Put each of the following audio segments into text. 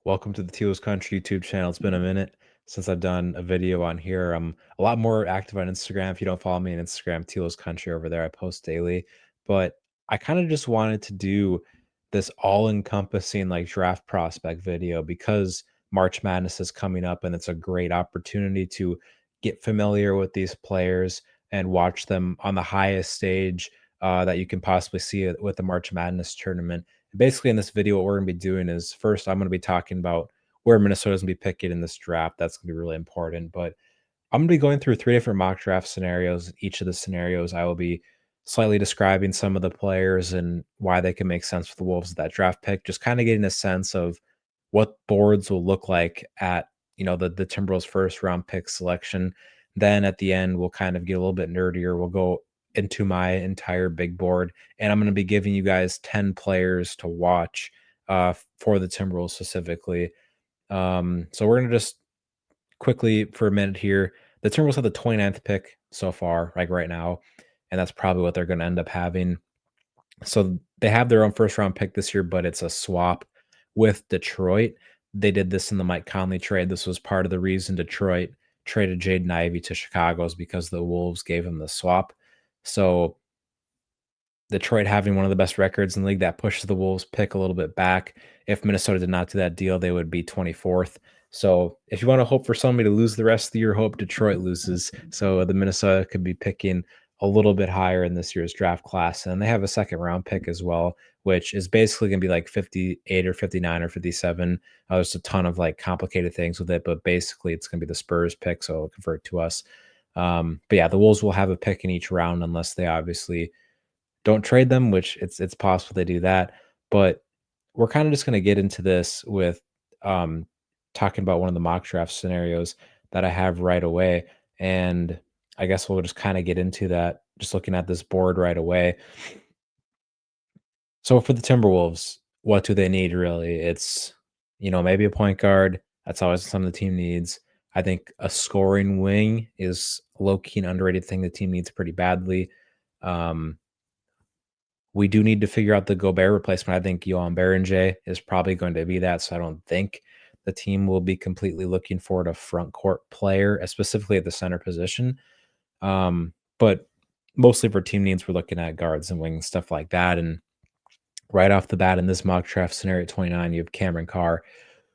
Welcome to the Teals Country YouTube channel. It's been a minute since I've done a video on here. I'm a lot more active on Instagram. If you don't follow me on Instagram, Teals Country over there, I post daily. But I kind of just wanted to do this all-encompassing like draft prospect video because March Madness is coming up and it's a great opportunity to get familiar with these players and watch them on the highest stage that you can possibly see it with the March Madness tournament. Basically, in this video, what we're going to be doing is first, I'm going to be talking about where Minnesota's going to be picking in this draft. That's going to be really important. But I'm going to be going through three different mock draft scenarios. Each of the scenarios, I will be slightly describing some of the players and why they can make sense for the Wolves at that draft pick, just kind of getting a sense of what boards will look like at the Timberwolves first round pick selection. Then at the end, we'll kind of get a little bit nerdier. We'll go into my entire big board, and I'm going to be giving you guys 10 players to watch for the Timberwolves specifically. So we're going to just quickly for a minute here. The Timberwolves have the 29th pick so far, like right now, and that's probably what they're going to end up having. So they have their own first round pick this year, but it's a swap with Detroit. They did this in the Mike Conley trade. This was part of the reason Detroit traded Jaden Ivey to Chicago is because the Wolves gave him the swap. So Detroit having one of the best records in the league, that pushes the Wolves pick a little bit back. If Minnesota did not do that deal, they would be 24th. So if you want to hope for somebody to lose the rest of the year, hope Detroit loses. So the Minnesota could be picking a little bit higher in this year's draft class. And they have a second round pick as well, which is basically going to be like 58 or 59 or 57. There's a ton of like complicated things with it, but basically it's going to be the Spurs pick. So it'll convert to us. But yeah, the Wolves will have a pick in each round unless they obviously don't trade them, which it's possible they do that. But we're kind of just going to get into this with um, talking about one of the mock draft scenarios that I have right away. And I guess we'll just kind of get into that, just looking at this board right away. So for the Timberwolves, what do they need really? It's, maybe a point guard. That's always something the team needs. I think a scoring wing is a low key and underrated thing the team needs pretty badly. Um, We do need to figure out the Gobert replacement. I think Johan Berenjay is probably going to be that, so I don't think the team will be completely looking for a front court player, specifically at the center position. But mostly for team needs, we're looking at guards and wings, stuff like that. And right off the bat in this mock draft scenario at 29, you have Cameron Carr,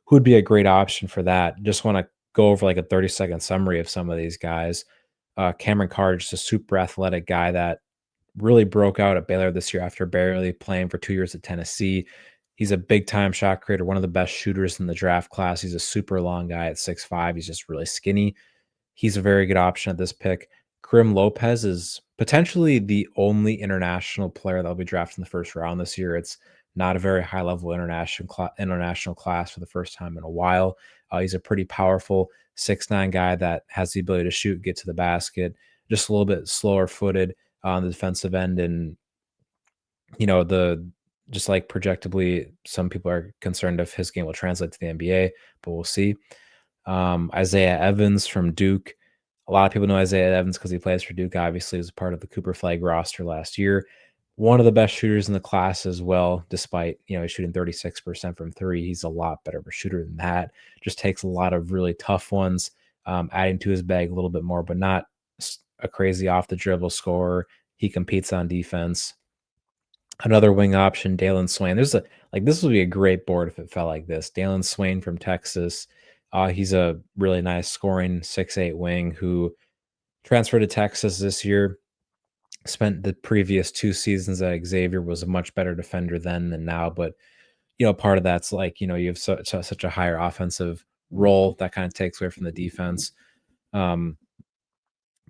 who would be a great option for that. Just want to go over like a 30-second summary of some of these guys. Cameron Carr is just a super athletic guy that really broke out at Baylor this year after barely playing for 2 years at Tennessee. He's a big time shot creator, one of the best shooters in the draft class. He's a super long guy at 6'5". He's just really skinny. He's a very good option at this pick. Karim Lopez is potentially the only international player that will be drafted in the first round this year. It's not a very high level international class for the first time in a while. He's a pretty powerful 6'9" guy that has the ability to shoot, get to the basket, just a little bit slower footed on the defensive end. And, the just like projectably, some people are concerned if his game will translate to the NBA, but we'll see. Isaiah Evans from Duke. A lot of people know Isaiah Evans because he plays for Duke. Obviously, he was a part of the Cooper Flag roster last year. One of the best shooters in the class as well, despite he's shooting 36% from three. He's a lot better of a shooter than that. Just takes a lot of really tough ones, adding to his bag a little bit more, but not a crazy off the dribble scorer. He competes on defense. Another wing option, Dalen Swain. This would be a great board if it felt like this. Dalen Swain from Texas. He's a really nice scoring 6'8" wing who transferred to Texas this year. Spent the previous 2 seasons at Xavier, was a much better defender then than now. But part of that's like you have such a higher offensive role that kind of takes away from the defense. Um,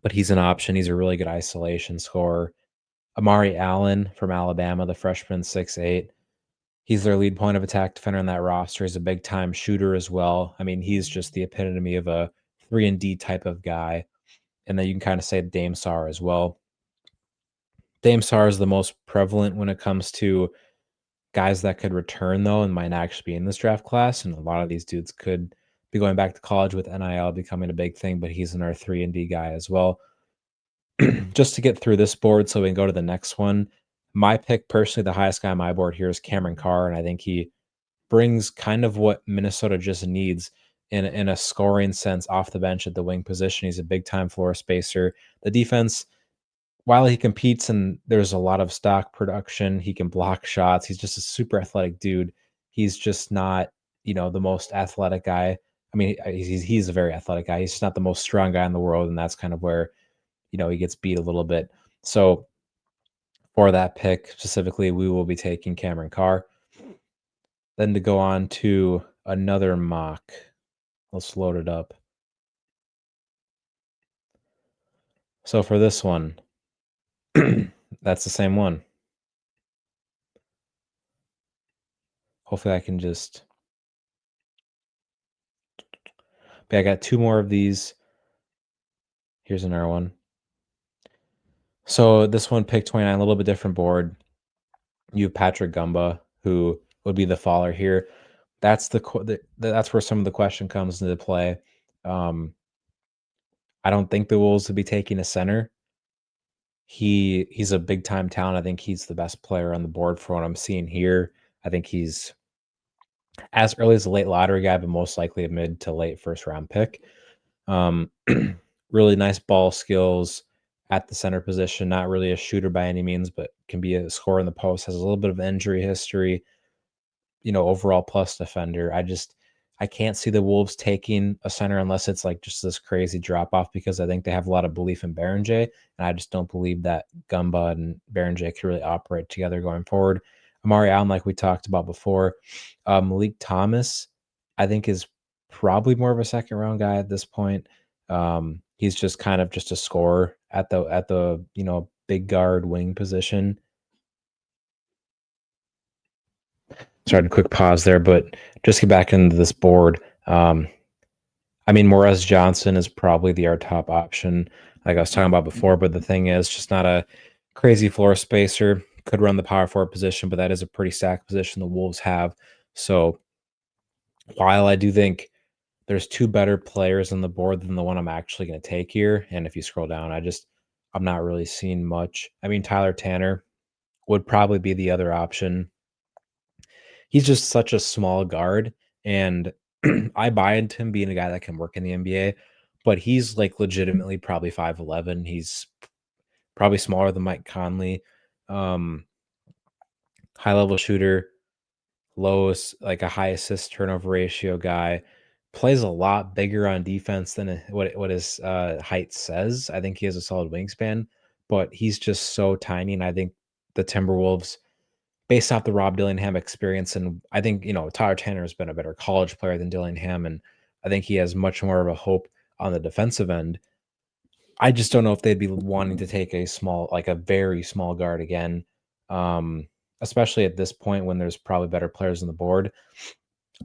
but he's an option. He's a really good isolation scorer. Amari Allen from Alabama, the freshman, 6'8". He's their lead point of attack defender on that roster. He's a big time shooter as well. I mean, he's just the epitome of a 3-and-D type of guy. And then you can kind of say Dame Sar as well. Dame Sar is the most prevalent when it comes to guys that could return, though, and might actually be in this draft class. And a lot of these dudes could be going back to college with NIL becoming a big thing, but he's an our 3-and-D guy as well. Just to get through this board so we can go to the next one. My pick, personally, the highest guy on my board here is Cameron Carr, and I think he brings kind of what Minnesota just needs in a scoring sense off the bench at the wing position. He's a big time floor spacer. The defense, while he competes and there's a lot of stock production, he can block shots. He's just a super athletic dude. He's just not, the most athletic guy. I mean, he's a very athletic guy. He's just not the most strong guy in the world, and that's kind of where he gets beat a little bit. So for that pick specifically, we will be taking Cameron Carr. Then to go on to another mock. Let's load it up. So for this one, that's the same one. Hopefully I can just. But I got two more of these. Here's another one. So this one picked 29, a little bit different board. You have Patrick Gumba, who would be the faller here. That's where some of the question comes into play. I don't think the Wolves would be taking a center. He's a big time talent. I think he's the best player on the board for what I'm seeing here. I think he's as early as a late lottery guy, but most likely a mid to late first round pick. Um, really nice ball skills at the center position. Not really a shooter by any means, but can be a scorer in the post. Has a little bit of injury history. Overall plus defender. I can't see the Wolves taking a center unless it's like just this crazy drop off because I think they have a lot of belief in Berenjay, and I just don't believe that Gumba and Berenjay can really operate together going forward. Amari Allen, like we talked about before, Malik Thomas, I think is probably more of a second round guy at this point. He's just kind of just a scorer at the big guard wing position. Sorry, a quick pause there, but just get back into this board. I mean, Morez Johnson is probably our top option, like I was talking about before. But the thing is, just not a crazy floor spacer. Could run the power forward position, but that is a pretty stacked position the Wolves have. So while I do think there's two better players on the board than the one I'm actually going to take here, and if you scroll down, I'm not really seeing much. I mean, Tyler Tanner would probably be the other option. He's just such a small guard, and I buy into him being a guy that can work in the NBA, but he's like legitimately probably 5'11". He's probably smaller than Mike Conley. Um, High level shooter, lowest like a high assist turnover ratio guy. Plays a lot bigger on defense than what his height says. I think he has a solid wingspan, but he's just so tiny, and I think the Timberwolves based off the Rob Dillingham experience. And I think, Tyler Tanner has been a better college player than Dillingham. And I think he has much more of a hope on the defensive end. I just don't know if they'd be wanting to take a very small guard again, especially at this point when there's probably better players on the board.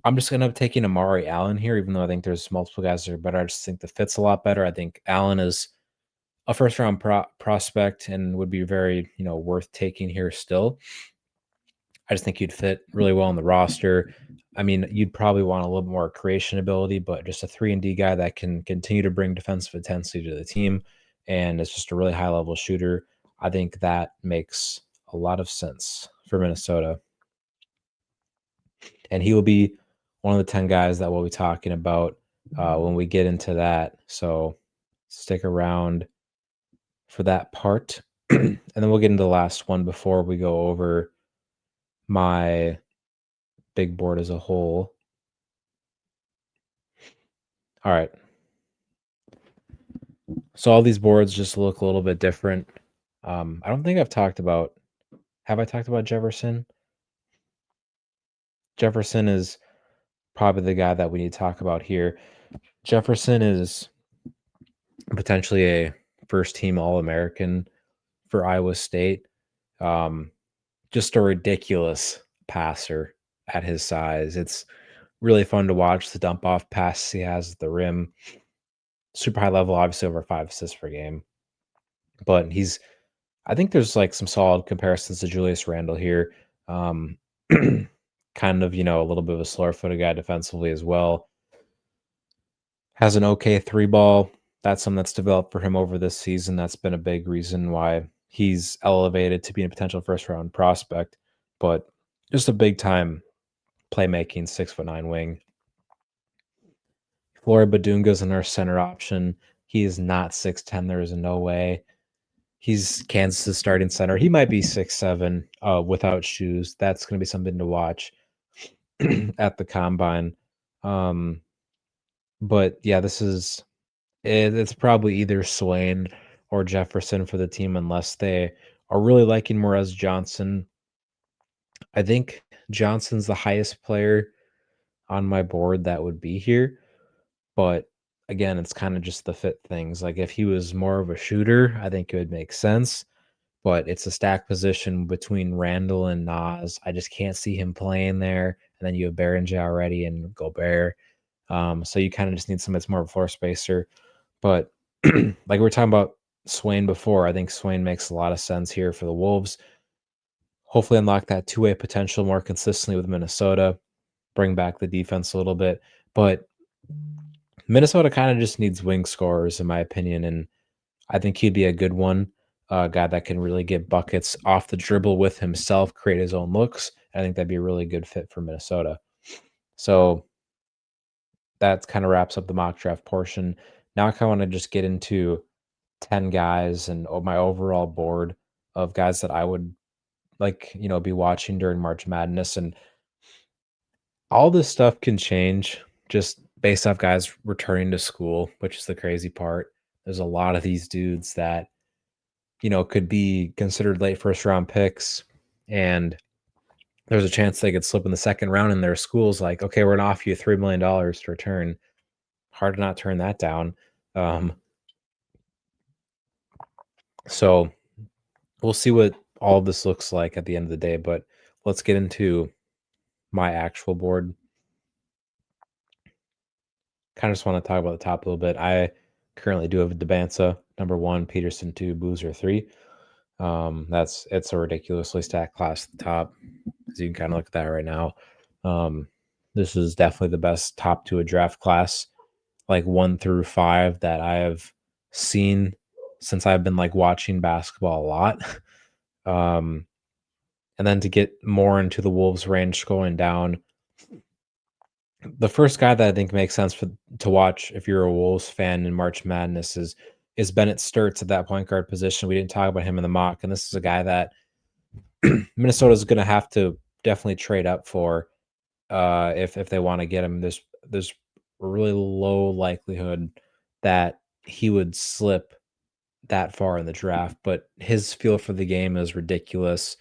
I'm just going to take Amari Allen here, even though I think there's multiple guys that are better. I just think the fit's a lot better. I think Allen is a first round prospect and would be very, worth taking here still. I just think you'd fit really well on the roster. I mean, you'd probably want a little more creation ability, but just a 3-and-D guy that can continue to bring defensive intensity to the team and is just a really high level shooter. I think that makes a lot of sense for Minnesota. And he will be one of the 10 guys that we'll be talking about when we get into that. So stick around for that part. And then we'll get into the last one before we go over my big board as a whole. All right. So all these boards just look a little bit different. I don't think I've talked about. Have I talked about Jefferson? Jefferson is probably the guy that we need to talk about here. Jefferson is potentially a first team All-American for Iowa State. Just a ridiculous passer at his size. It's really fun to watch the dump off passes he has at the rim. Super high level, obviously over 5 assists per game. But I think there's like some solid comparisons to Julius Randle here. Kind of, a little bit of a slower footed guy defensively as well. Has an okay three ball. That's something that's developed for him over this season. That's been a big reason why he's elevated to be a potential first round prospect. But just a big time playmaking 6'9" wing. Flory Badunga's in our center option. He is not 6'10". There is no way. He's Kansas's starting center. He might be 6'7", without shoes. That's going to be something to watch at the combine. But yeah, it's probably either Swain or Jefferson for the team unless they are really liking Morez Johnson. I think Johnson's the highest player on my board that would be here. But again, it's kind of just the fit things. Like if he was more of a shooter, I think it would make sense. But it's a stack position between Randall and Nas. I just can't see him playing there. And then you have Behringer already and Gobert. So you kind of just need somebody that's more of a floor spacer. But like we were talking about Swain before, I think Swain makes a lot of sense here for the Wolves. Hopefully unlock that two-way potential more consistently with Minnesota, bring back the defense a little bit. But Minnesota kind of just needs wing scorers, in my opinion, and I think he'd be a good one. A guy that can really get buckets off the dribble with himself, create his own looks. I think that'd be a really good fit for Minnesota. So that kind of wraps up the mock draft portion. Now I kind of want to just get into 10 guys and my overall board of guys that I would be watching during March Madness. And all this stuff can change just based off guys returning to school, which is the crazy part. There's a lot of these dudes that, could be considered late first round picks. And there's a chance they could slip in the second round and their school's like, okay, we're going to offer you $3 million to return. Hard to not turn that down. Um, so we'll see what all of this looks like at the end of the day, but let's get into my actual board. Kind of just want to talk about the top a little bit. I currently do have Debanza, number 1, Peterson 2, Boozer 3. It's a ridiculously stacked class at the top. As you can kind of look at that right now. This is definitely the best top to a draft class, like 1 through 5 that I have seen since I've been like watching basketball a lot. And then to get more into the Wolves range going down, the first guy that I think makes sense to watch if you're a Wolves fan in March Madness is Bennett Sturts at that point guard position. We didn't talk about him in the mock, and this is a guy that Minnesota is going to have to definitely trade up for if they want to get him. There's a really low likelihood that he would slip that far in the draft, but his feel for the game is ridiculous.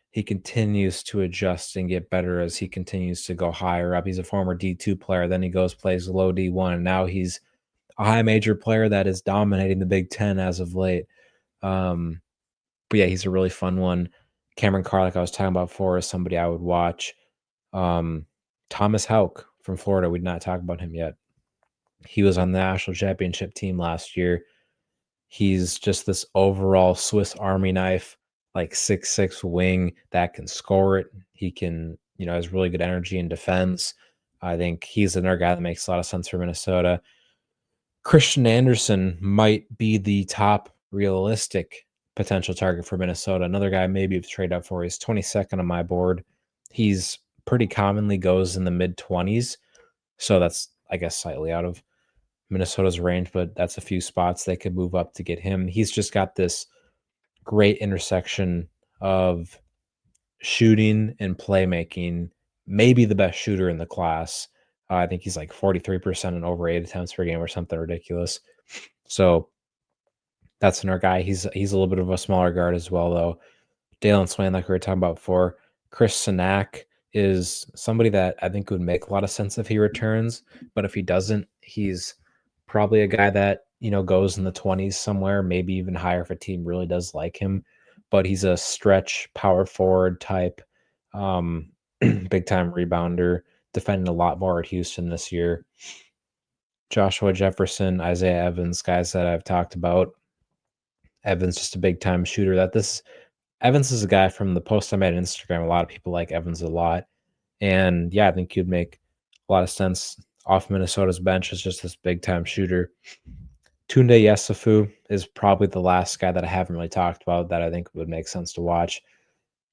He continues to adjust and get better as he continues to go higher up. He's a former D2 player, then he goes plays low D1, and now he's a high major player that is dominating the Big Ten as of late. But yeah, he's a really fun one. Cameron Carr, like I was talking about before, is somebody I would watch. Thomas Houck from Florida, we did not talk about him yet. He was on the national championship team last year. He's just this overall Swiss Army knife, like 6'6" wing that can score it. He can, has really good energy in defense. I think he's another guy that makes a lot of sense for Minnesota. Christian Anderson might be the top realistic potential target for Minnesota. Another guy maybe to trade up for. He's 22nd on my board. He's pretty commonly goes in the mid 20s. So that's, I guess, slightly out of Minnesota's range, but that's a few spots they could move up to get him. He's just got this great intersection of shooting and playmaking, maybe the best shooter in the class. I think he's like 43% and over 8 attempts per game or something ridiculous. So that's another guy. He's a little bit of a smaller guard as well, though. Dalen Swain, like we were talking about before. Chris Sinak is somebody that I think would make a lot of sense if he returns, but if he doesn't, he's probably a guy that, goes in the 20s somewhere, maybe even higher if a team really does like him. But he's a stretch power forward type, big time rebounder, defending a lot more at Houston this year. Joshua Jefferson, Isaiah Evans, guys that I've talked about. Evans just a big time shooter. Evans is a guy from the post I made on Instagram. A lot of people like Evans a lot. And yeah, I think he'd make a lot of sense off Minnesota's bench as just this big time shooter. Tunde Yesufu is probably the last guy that I haven't really talked about that I think would make sense to watch.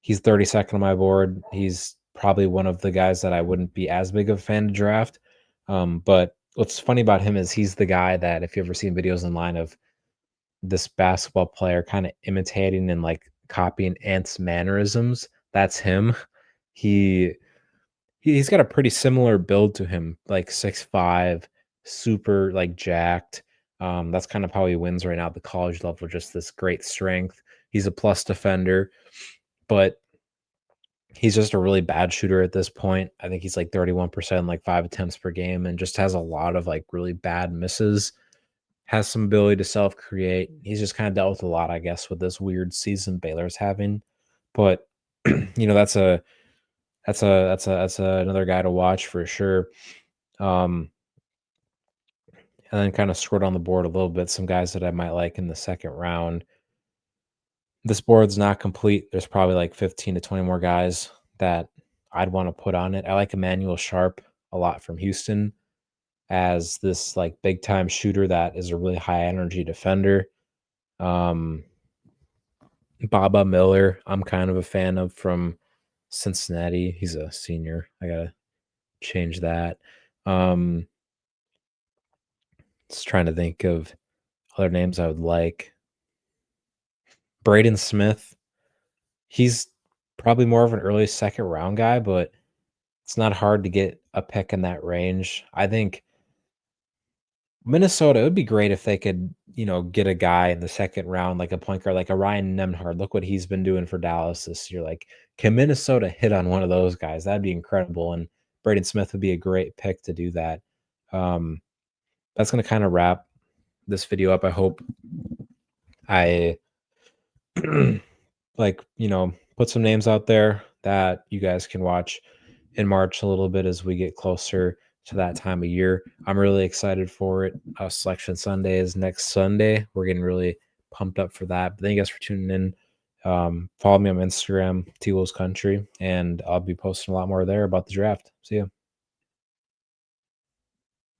He's 32nd on my board. He's probably one of the guys that I wouldn't be as big of a fan to draft. But what's funny about him is he's the guy that if you've ever seen videos online of this basketball player kind of imitating and like copying Ant's mannerisms, that's him. He he's got a pretty similar build to him, like 6'5", super like jacked. That's kind of how he wins right now at the college level, just this great strength. He's a plus defender, but he's just a really bad shooter at this point. I think he's like 31%, like 5 attempts per game, and just has a lot of like really bad misses. Has some ability to self create. He's just kind of dealt with a lot, I guess, with this weird season Baylor's having. But that's another guy to watch for sure. Um, and then kind of scroll down the board a little bit. Some guys that I might like in the second round. This board's not complete. There's probably like 15 to 20 more guys that I'd want to put on it. I like Emmanuel Sharp a lot from Houston as this like big time shooter that is a really high energy defender. Um, Baba Miller, I'm kind of a fan of from Cincinnati. He's a senior. I gotta change that. Um, just trying to think of other names I would like. Braden Smith. He's probably more of an early second round guy, but it's not hard to get a pick in that range. I think Minnesota, it would be great if they could, get a guy in the second round, like a point guard, like a Ryan Nemhard. Look what he's been doing for Dallas this year. Like, can Minnesota hit on one of those guys? That'd be incredible. And Braden Smith would be a great pick to do that. Um, that's going to kind of wrap this video up. I hope I put some names out there that you guys can watch in March a little bit as we get closer to that time of year. I'm really excited for it. Selection Sunday is next Sunday. We're getting really pumped up for that. But thank you guys for tuning in. Follow me on Instagram, T Wolves Country, and I'll be posting a lot more there about the draft. See ya.